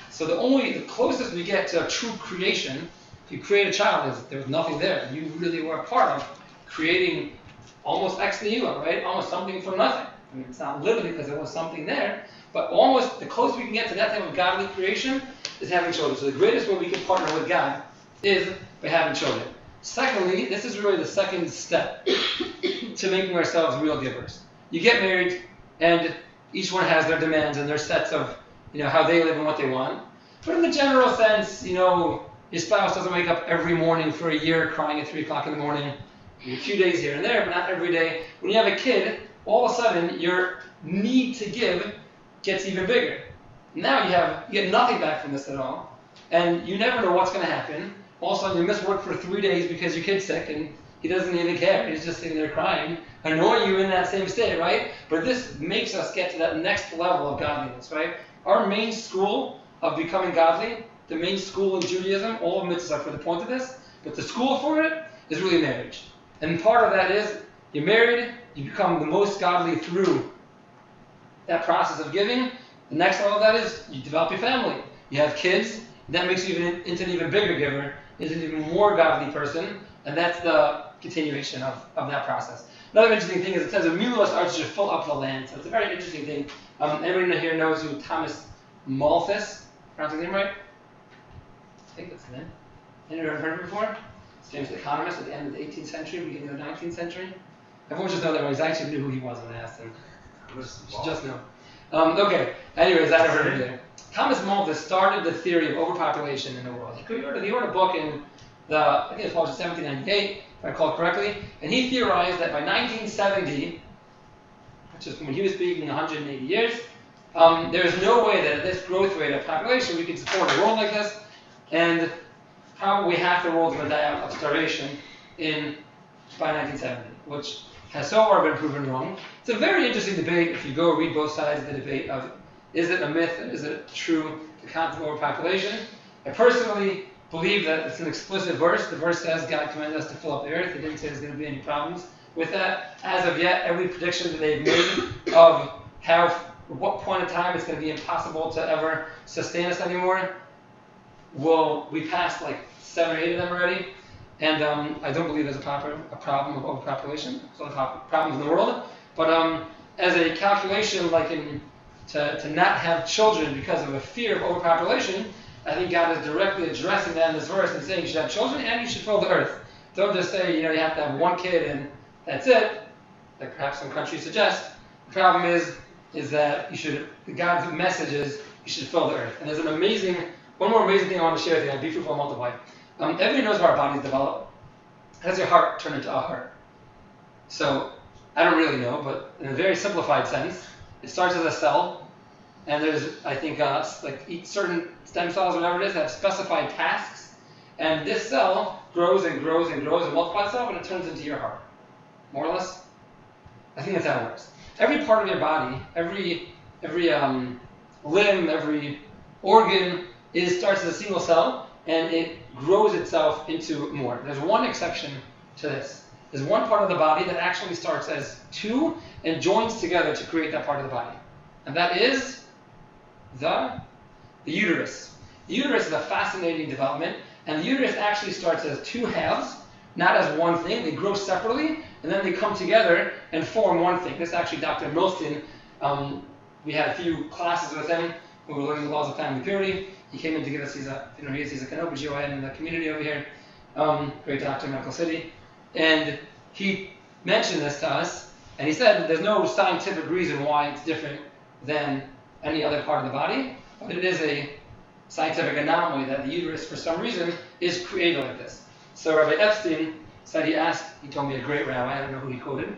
So the closest we get to true creation, if you create a child, is there's nothing there. You really were a part of creating almost ex nihilo, right? Almost something from nothing. I mean, it's not literally because there was something there, but almost the closest we can get to that type of godly creation is having children. So the greatest way we can partner with God is by having children. Secondly, this is really the second step to making ourselves real givers. You get married, and each one has their demands and their sets of, how they live and what they want. But in the general sense, your spouse doesn't wake up every morning for a year crying at 3 o'clock in the morning. A few days here and there, but not every day. When you have a kid, all of a sudden your need to give gets even bigger. Now you get nothing back from this at all, and you never know what's going to happen. All of a sudden you miss work for 3 days because your kid's sick, and he doesn't even care. He's just sitting there crying, annoying you in that same state, right? But this makes us get to that next level of godliness, right? Our main school of becoming godly, the main school in Judaism, all of mitzvahs are for the point of this, but the school for it is really marriage. And part of that is, you're married, you become the most godly through that process of giving. The next level of that is, you develop your family. You have kids, and that makes you into an even bigger giver, into an even more godly person, and that's the continuation of that process. Another interesting thing is it says, Milos arts should fill up the land. So it's a very interesting thing. Everyone here knows who Thomas Malthus, pronounced his name right? I think that's his name. Anyone heard of him before? Famous economist at the end of the 18th century, beginning of the 19th century. Everyone just know that he actually knew who he was when I asked him. Just know. Okay, anyways, I never heard of him. Thomas Malthus started the theory of overpopulation in the world. He wrote a book in I think it was published in 1798, if I recall correctly, and he theorized that by 1970, which is when he was speaking 180 years, there's no way that at this growth rate of population we can support a world like this, and probably half the world's going to die out of starvation by 1970, which has so far been proven wrong. It's a very interesting debate if you go read both sides of the debate of, is it a myth and is it true, the concept of overpopulation? I personally believe that it's an explicit verse. The verse says God commanded us to fill up the earth. It didn't say there's going to be any problems with that. As of yet, every prediction that they've made of at what point in time it's going to be impossible to ever sustain us anymore, we passed like 7 or 8 of them already. And I don't believe there's a problem of overpopulation. There's other problems in the world. But as a calculation, to not have children because of a fear of overpopulation, I think God is directly addressing that in this verse and saying you should have children and you should fill the earth. Don't just say, you have to have one kid and that's it, like perhaps some countries suggest. The problem is that God's message is you should fill the earth. And there's one more amazing thing I want to share with you, be fruitful and multiply. Everybody knows how our bodies develop. How does your heart turn into a heart? So, I don't really know, but in a very simplified sense, it starts as a cell, and there's, I think, each certain stem cells or whatever it is have specified tasks, and this cell grows and grows and grows and multiplies itself, and it turns into your heart. More or less? I think that's how it works. Every part of your body, every limb, every organ starts as a single cell, and it grows itself into more. There's one exception to this. There's one part of the body that actually starts as two and joins together to create that part of the body. And that is the uterus. The uterus is a fascinating development, and the uterus actually starts as 2 halves not as one thing. They grow separately, and then they come together and form one thing. This is actually Dr. Milston. We had a few classes with him when we were learning the laws of family purity. He came in to give us, he's a Kanopa GON in the community over here, great doctor in Medical City. And he mentioned this to us, and he said there's no scientific reason why it's different than any other part of the body, but it is a scientific anomaly that the uterus, for some reason, is created like this. So Rabbi Epstein said he told me a great rabbi, I don't know who he quoted,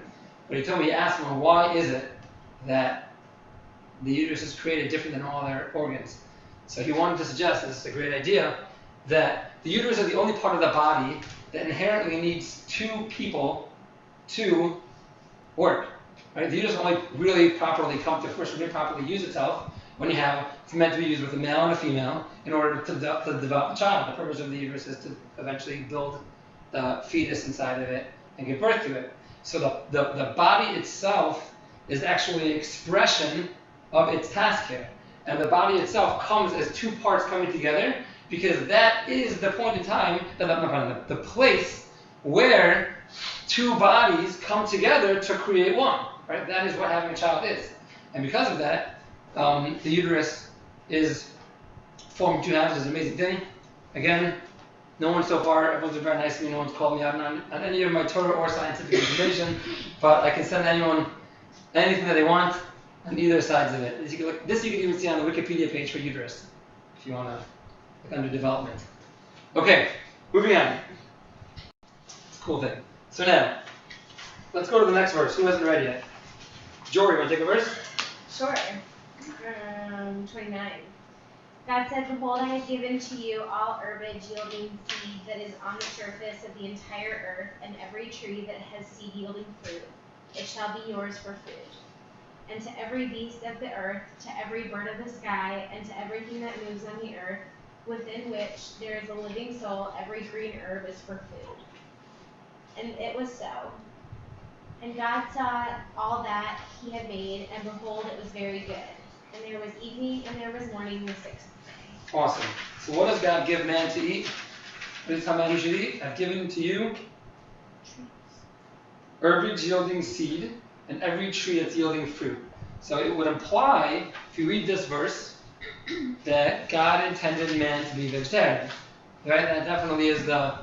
but he told me, he asked him, why is it that the uterus is created different than all other organs? So he wanted to suggest, this is a great idea, that the uterus is the only part of the body that inherently needs two people to work. Right? The uterus only really properly come to fruition, really properly use itself when you have, it's meant to be used with a male and a female in order to develop a child. The purpose of the uterus is to eventually build the fetus inside of it and give birth to it. So the body itself is actually an expression of its task here. And the body itself comes as two parts coming together because that is the point in time, the place where two bodies come together to create one. Right? That is what having a child is. And because of that, the uterus is formed two halves. It's an amazing thing. Again, no one so far, everyone's been very nice to me, no one's called me out on any of my Torah or scientific information, but I can send anyone anything that they want on either sides of it. This you can even see on the Wikipedia page for uterus, if you want to look under development. Okay, moving on. It's a cool thing. So now, let's go to the next verse. Who hasn't read yet? Jory, you want to take a verse? Sure. 29. God said, behold, I have given to you all herbage yielding seed that is on the surface of the entire earth, and every tree that has seed yielding fruit. It shall be yours for food. And to every beast of the earth, to every bird of the sky, and to everything that moves on the earth, within which there is a living soul, every green herb is for food. And it was so. And God saw all that he had made, and behold, it was very good. And there was evening, and there was morning, the sixth day. Awesome. So what does God give man to eat? What does he tell man he should eat? I've given to you herbage yielding seed, and every tree that's yielding fruit. So it would imply, if you read this verse, that God intended man to be vegetarian. Right? That definitely is the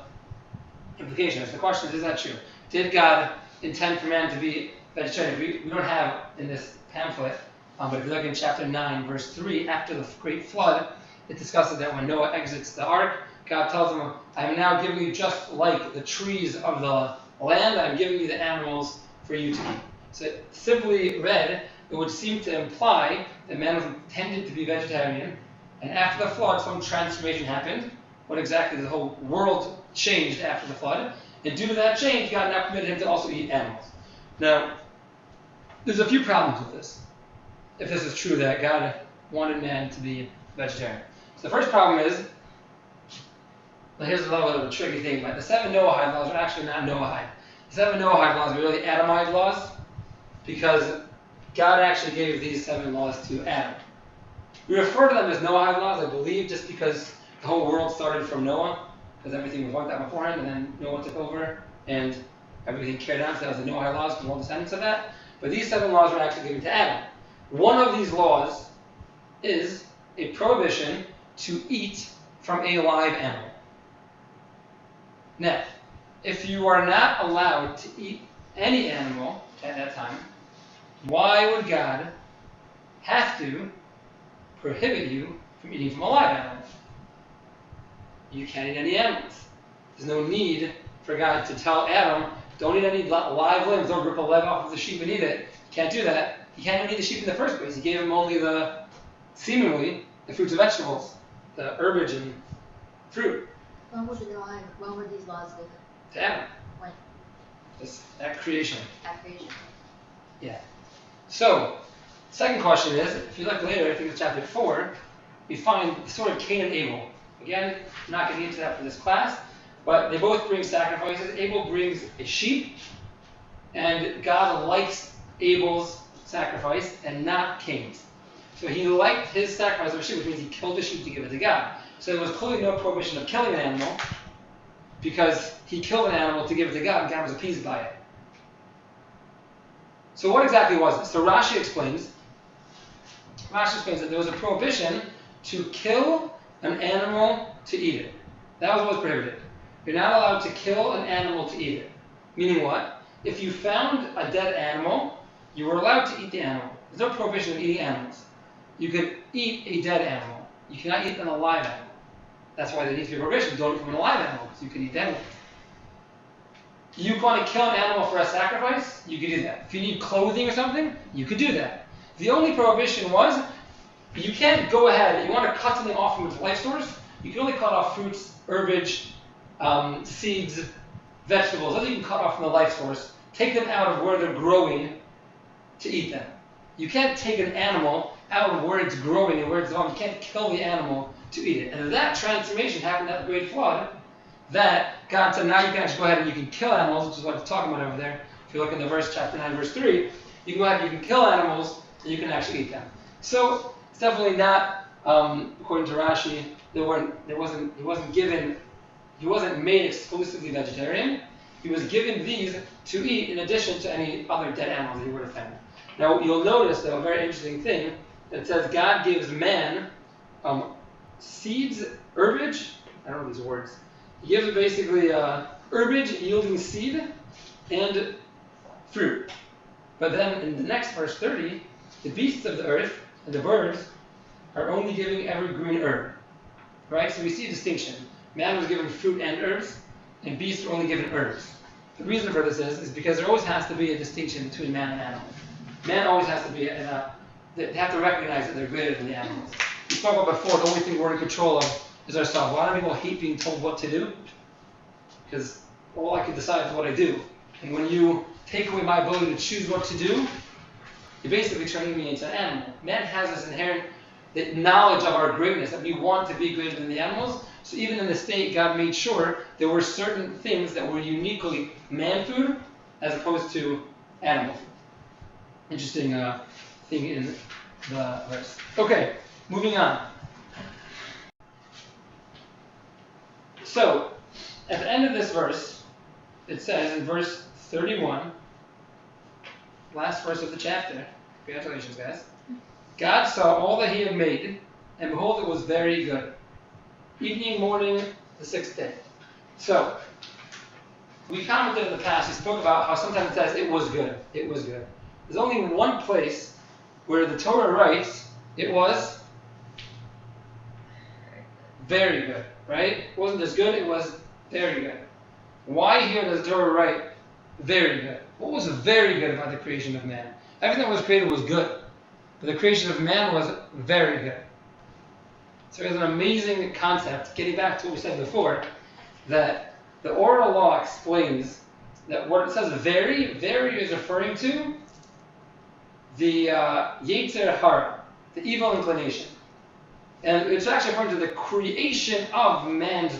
implication. So the question is that true? Did God intend for man to be vegetarian? We don't have in this pamphlet, but if you look in chapter 9, verse 3, after the great flood, it discusses that when Noah exits the ark, God tells him, I am now giving you just like the trees of the land, I'm giving you the animals for you to eat. So simply read, it would seem to imply that man was intended to be vegetarian, and after the flood, some transformation happened. What exactly? The whole world changed after the flood, and due to that change, God now permitted him to also eat animals. Now, there's a few problems with this, if this is true that God wanted man to be vegetarian. So the first problem is, well, here's a little bit of a tricky thing, but the 7 Noahide laws are actually not Noahide. The 7 Noahide laws are really Adamite laws, because God actually gave these 7 laws to Adam. We refer to them as Noahide laws, I believe, just because the whole world started from Noah, because everything was wiped out beforehand, and then Noah took over, and everything carried on, so that was the Noahide laws, because we're all descendants of that. But these 7 laws were actually given to Adam. One of these laws is a prohibition to eat from a live animal. Now, if you are not allowed to eat any animal at that time, why would God have to prohibit you from eating from a live animal? You can't eat any animals. There's no need for God to tell Adam, don't eat any live limbs, don't rip a leg off of the sheep and eat it. You can't do that. He can't even eat the sheep in the first place. He gave him only seemingly, the fruits and vegetables, the herbage and fruit. When were these laws given? To Adam. When? Just at creation. At creation. Yeah. So, second question is, if you look later, I think it's chapter 4, we find the story of Cain and Abel. Again, I'm not getting into that for this class, but they both bring sacrifices. Abel brings a sheep, and God likes Abel's sacrifice and not Cain's. So he liked his sacrifice of a sheep, which means he killed the sheep to give it to God. So there was clearly no prohibition of killing an animal, because he killed an animal to give it to God, and God was appeased by it. So what exactly was this? So Rashi explains that there was a prohibition to kill an animal to eat it. That was what was prohibited. You're not allowed to kill an animal to eat it. Meaning what? If you found a dead animal, you were allowed to eat the animal. There's no prohibition of eating animals. You could eat a dead animal. You cannot eat an alive animal. That's why there needs to be a prohibition. Don't eat from an alive animal, because you can eat dead ones. You want to kill an animal for a sacrifice? You could do that. If you need clothing or something, you could do that. The only prohibition was, you can't go ahead, you want to cut something off from its life source, you can only cut off fruits, herbage, seeds, vegetables. Those you can cut off from the life source. Take them out of where they're growing to eat them. You can't take an animal out of where it's growing and where it's on. You can't kill the animal to eat it. And that transformation happened at the Great Flood, that God said, now you can actually go ahead and you can kill animals, which is what it's talking about over there. If you look in the verse, chapter 9, verse 3, you can go ahead and you can kill animals and you can actually eat them. So it's definitely not, according to Rashi, he wasn't made exclusively vegetarian. He was given these to eat in addition to any other dead animals that he would have found. Now you'll notice, though, a very interesting thing, that says God gives man seeds, herbage, I don't know these words. He gives it basically herbage yielding seed and fruit. But then in the next verse 30, the beasts of the earth and the birds are only giving every green herb. Right? So we see a distinction. Man was given fruit and herbs, and beasts are only given herbs. The reason for this is because there always has to be a distinction between man and animal. Man always has to be, they have to recognize that they're greater than the animals. We spoke about before, the only thing we're in control of is ourselves. Why do people hate being told what to do? Because all I can decide is what I do. And when you take away my ability to choose what to do, you're basically turning me into an animal. Man has this inherent knowledge of our greatness, that we want to be greater than the animals. So even in the state, God made sure there were certain things that were uniquely man food as opposed to animal food. Interesting thing in the verse. Okay, moving on. So, at the end of this verse, it says in verse 31, last verse of the chapter, congratulations guys, God saw all that he had made, and behold, it was very good. Evening, morning, the sixth day. So, we commented in the past, we spoke about how sometimes it says it was good. It was good. There's only one place where the Torah writes it was very good, right? It wasn't just good, it was very good. Why here does the Torah write very good? What was very good about the creation of man? Everything that was created was good, but the creation of man was very good. So it's an amazing concept, getting back to what we said before, that the oral law explains that what it says very is referring to the Yetzer Hara, the evil inclination. And it's actually referring to the creation of man's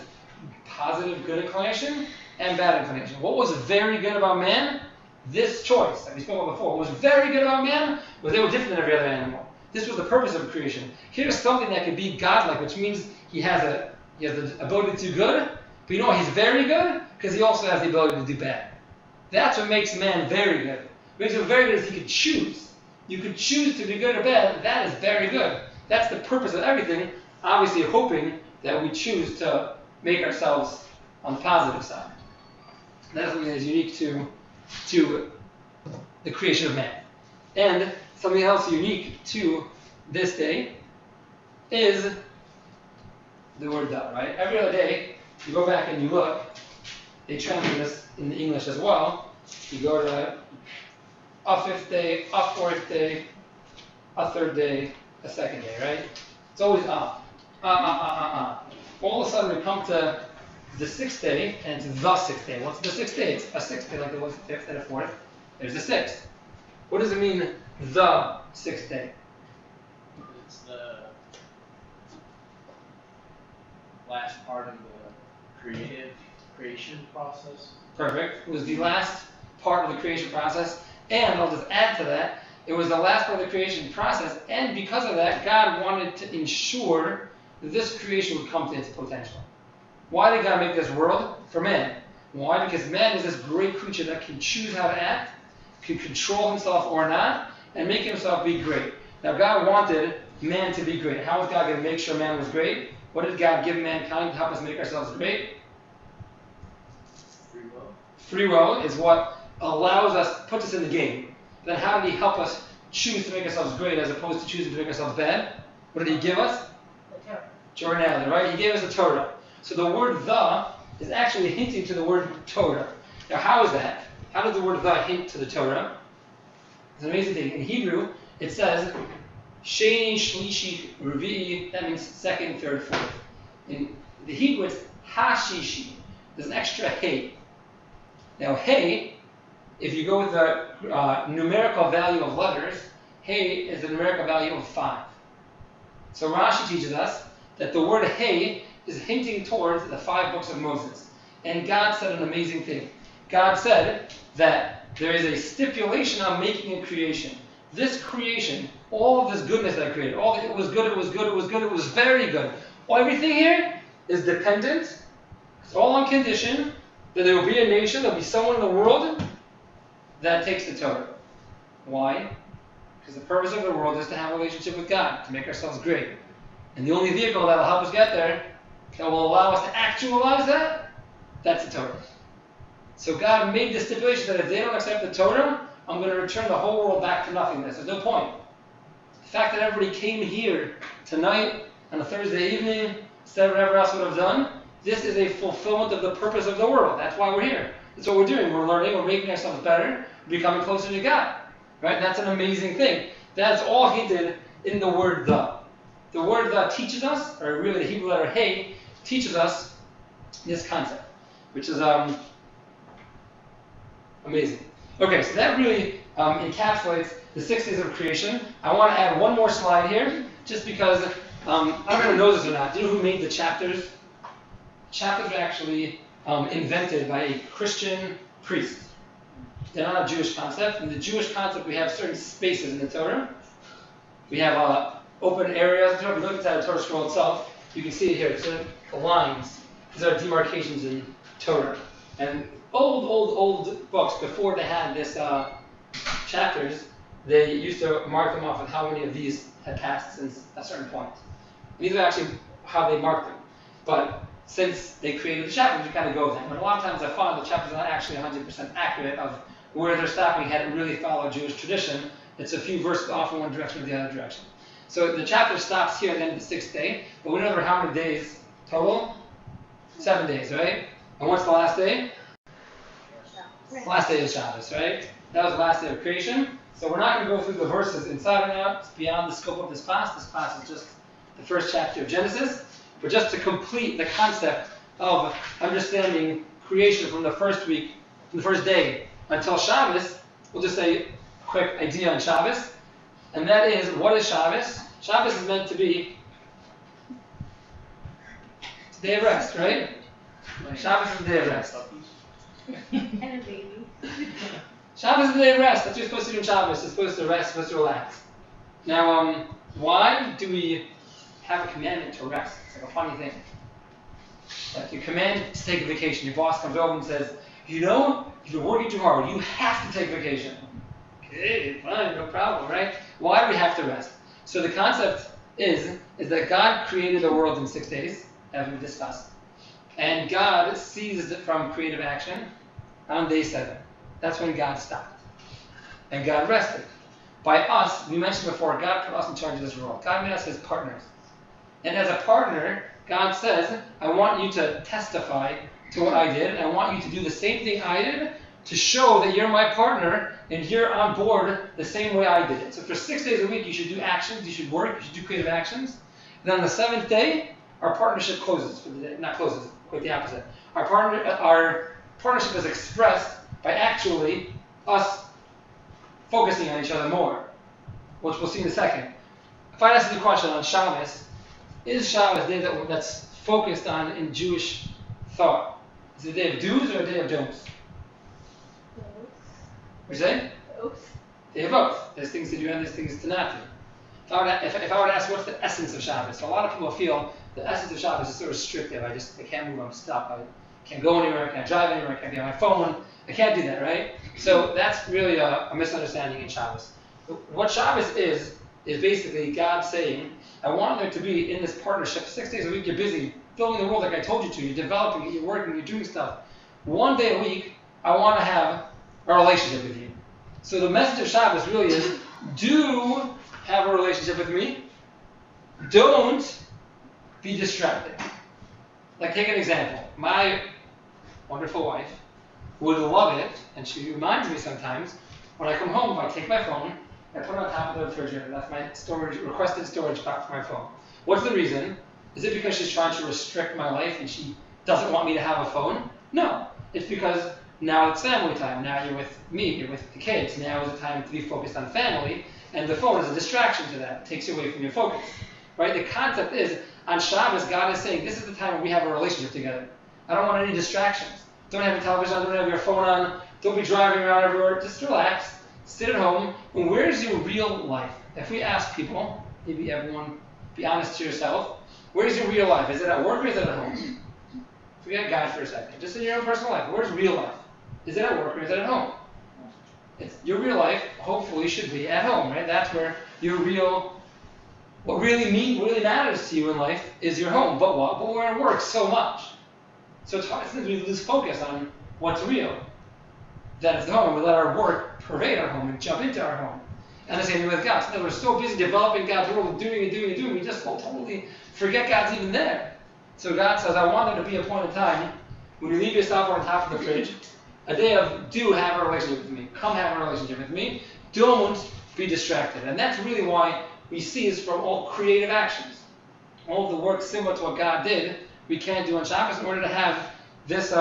positive good inclination and bad inclination. What was very good about man? This choice that we spoke about before. What was very good about man was they were different than every other animal. This was the purpose of creation. Here's something that could be godlike, which means he has the ability to do good, but you know he's very good? Because he also has the ability to do bad. That's what makes man very good. What makes him very good is he could choose. You could choose to be good or bad. That is very good. That's the purpose of everything, obviously hoping that we choose to make ourselves on the positive side. That's something that is unique to the creation of man. And something else unique to this day is the word da, right? Every other day, you go back and you look, they translate this in the English as well. You go to a fifth day, a fourth day, a third day, a second day, right? It's always All of a sudden we come to the sixth day, and it's the sixth day. What's the sixth day? It's a sixth day, like there was a fifth and a fourth. There's the sixth. What does it mean, the sixth day? It's the last part of the creation process. Perfect. It was the last part of the creation process. And I'll just add to that, it was the last part of the creation process, and because of that, God wanted to ensure that this creation would come to its potential. Why did God make this world? For man. Why? Because man is this great creature that can choose how to act, can control himself or not, and make himself be great. Now God wanted man to be great. How was God going to make sure man was great? What did God give mankind to help us make ourselves great? Free will. Free will is what allows us, puts us in the game. Then how did he help us choose to make ourselves great as opposed to choosing to make ourselves bad? What did he give us? The Torah. Jordan, right? He gave us the Torah. So the word the is actually hinting to the word Torah. Now how is that? How does the word the hint to the Torah? It's an amazing thing. In Hebrew, it says Sheni, Shlishi, Revi'i, that means second, third, fourth. In the Hebrew, it's Hashishi. There's an extra hey. Now hey, if you go with the numerical value of letters, hey is the numerical value of 5. So Rashi teaches us that the word hey is hinting towards the 5 books of Moses. And God said an amazing thing. God said that there is a stipulation on making a creation. This creation, all of this goodness that I created, it was good, it was good, it was good, it was very good. Everything here is dependent. It's all on condition that there will be a nation, there will be someone in the world that takes the Torah. Why? Because the purpose of the world is to have a relationship with God, to make ourselves great. And the only vehicle that will help us get there, that will allow us to actualize that, that's the Torah. So God made this stipulation that if they don't accept the Torah, I'm going to return the whole world back to nothingness. There's no point. The fact that everybody came here tonight on a Thursday evening, instead of whatever else would have done, this is a fulfillment of the purpose of the world. That's why we're here. That's what we're doing. We're learning, we're making ourselves better, becoming closer to God. Right? And that's an amazing thing. That's all hinted in the word the. The word the teaches us, or really the Hebrew letter hey, teaches us this concept, which is amazing. Okay, so that really encapsulates the 6 days of creation. I want to add one more slide here, just because, I don't know if anyone knows this or not. Do you know who made the chapters? Chapters are actually invented by a Christian priest. They're not a Jewish concept. In the Jewish concept, we have certain spaces in the Torah. We have open areas. If you look at the Torah scroll itself, you can see it here. So the lines, these are demarcations in Torah. And old books, before they had this chapters, they used to mark them off with how many of these had passed since a certain point. And these are actually how they marked them. But since they created the chapters, you kind of go with them. But a lot of times I find the chapters are not actually 100% accurate of where they're stopping hadn't really followed Jewish tradition. It's a few verses off in one direction or the other direction. So the chapter stops here at the end of the 6th day, but we know how many days total? 7 days, right? And what's the last day? The last day of Shabbos, right? That was the last day of creation. So we're not going to go through the verses inside and out. It's beyond the scope of this class. This class is just the first chapter of Genesis. But just to complete the concept of understanding creation from the first week, from the first day until Shabbos, we'll just say a quick idea on Shabbos. And that is, what is Shabbos? Shabbos is meant to be a day of rest, right? Shabbos is a day of rest. And a baby. Shabbos is a day of rest. That's what you're supposed to do on Shabbos. You're supposed to rest, you're supposed to relax. Now, why do we have a commandment to rest? It's like a funny thing. Like you command to take a vacation. Your boss comes over and says, you know, if you're working too hard, you have to take vacation. Okay, fine, no problem, right? Why do we have to rest? So the concept is that God created the world in 6 days, as we discussed. And God ceased from creative action on day 7. That's when God stopped. And God rested. By us, we mentioned before, God put us in charge of this world. God made us his partners. And as a partner, God says, I want you to testify to what I did, and I want you to do the same thing I did to show that you're my partner and you're on board the same way I did it. So for 6 days a week, you should do actions, you should work, you should do creative actions. And then on the 7th day, our partnership closes for the day. Not closes, quite the opposite. Our partnership is expressed by actually us focusing on each other more, which we'll see in a second. If I ask you the question on Shabbos, is Shabbos a day that's focused on in Jewish thought? Is it a day of do's or a day of don'ts? What do you say? Both. Day of both. There's things to do and there's things to not do. If I were to ask what's the essence of Shabbos, so a lot of people feel the essence of Shabbos is so restrictive. I can't move. I'm stuck. I can't go anywhere. I can't drive anywhere. I can't be on my phone. I can't do that, right? So that's really a misunderstanding in Shabbos. What Shabbos is basically God saying, I want there to be in this partnership. 6 days a week you're busy filling the world like I told you to. You're developing it. You're working. You're doing stuff. 1 day a week I want to have a relationship with you. So the message of Shabbos really is, do have a relationship with me. Don't be distracted. Like, take an example. My wonderful wife would love it, and she reminds me sometimes, when I come home, if I take my phone, I put it on top of the refrigerator. That's my requested storage spot for my phone. What's the reason? Is it because she's trying to restrict my life and she doesn't want me to have a phone? No. It's because now it's family time. Now you're with me, you're with the kids. Now is the time to be focused on family, and the phone is a distraction to that. It takes you away from your focus. Right? The concept is, on Shabbos, God is saying, this is the time when we have a relationship together. I don't want any distractions. Don't have your television on, don't have your phone on, don't be driving around everywhere. Just relax, sit at home, and where's your real life? If we ask people, maybe everyone, be honest to yourself, where's your real life? Is it at work or is it at home? Forget God for a second. Just in your own personal life, where's real life? Is it at work or is it at home? Your real life, hopefully, should be at home, right? That's where your real, what really matters to you in life is your home. But what? But we're at work so much. So it's hard. Sometimes we lose focus on what's real. That is the home. We let our work pervade our home and jump into our home. And the same thing with God. Sometimes we're so busy developing God's world and doing, we just will totally forget God's even there. So God says, I want there to be a point in time when you leave yourself on top of the fridge, a day of do have a relationship with me. Come have a relationship with me. Don't be distracted. And that's really why we see is from all creative actions. All of the work similar to what God did, we can't do on Shabbos in order to have this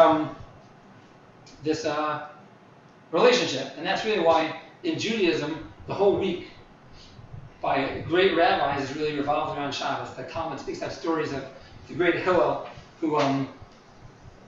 relationship. And that's really why in Judaism, the whole week by great rabbis is really revolved around Shabbos. The Talmud speaks of stories of the great Hillel, who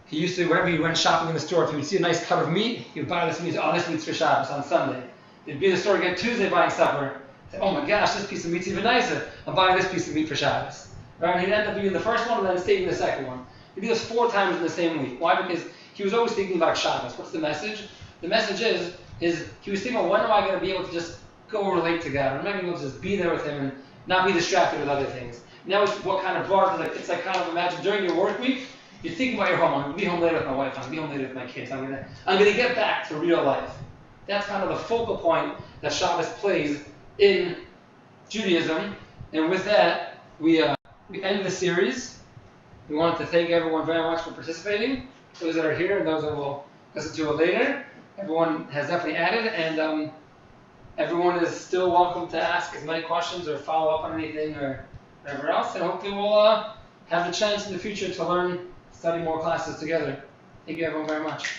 he used to, whenever he went shopping in the store, if he would see a nice cut of meat, he would buy this meat. Oh, this meat's for Shabbos on Sunday. He'd be in the store again Tuesday buying supper. Say, oh my gosh, this piece of meat's even nicer. I'm buying this piece of meat for Shabbos. Right? And he'd end up doing the first one and then saving the second one. He'd do this 4 times in the same week. Why? Because he was always thinking about Shabbos. What's the message? The message is he was thinking, when am I going to be able to just go relate to God? When am I going to be able to just be there with Him and not be distracted with other things? And that was what kind of brought it. It's like kind of imagine during your work week, you're thinking about your home. I'm going to be home later with my wife. I'm going to be home later with my kids. I'm going to get back to real life. That's kind of the focal point that Shabbos plays in Judaism. And with that, we end the series. We want to thank everyone very much for participating. Those that are here and those that will listen to it later. Everyone has definitely added, and everyone is still welcome to ask as many questions or follow up on anything or whatever else. And hopefully we'll have the chance in the future to study more classes together. Thank you everyone very much.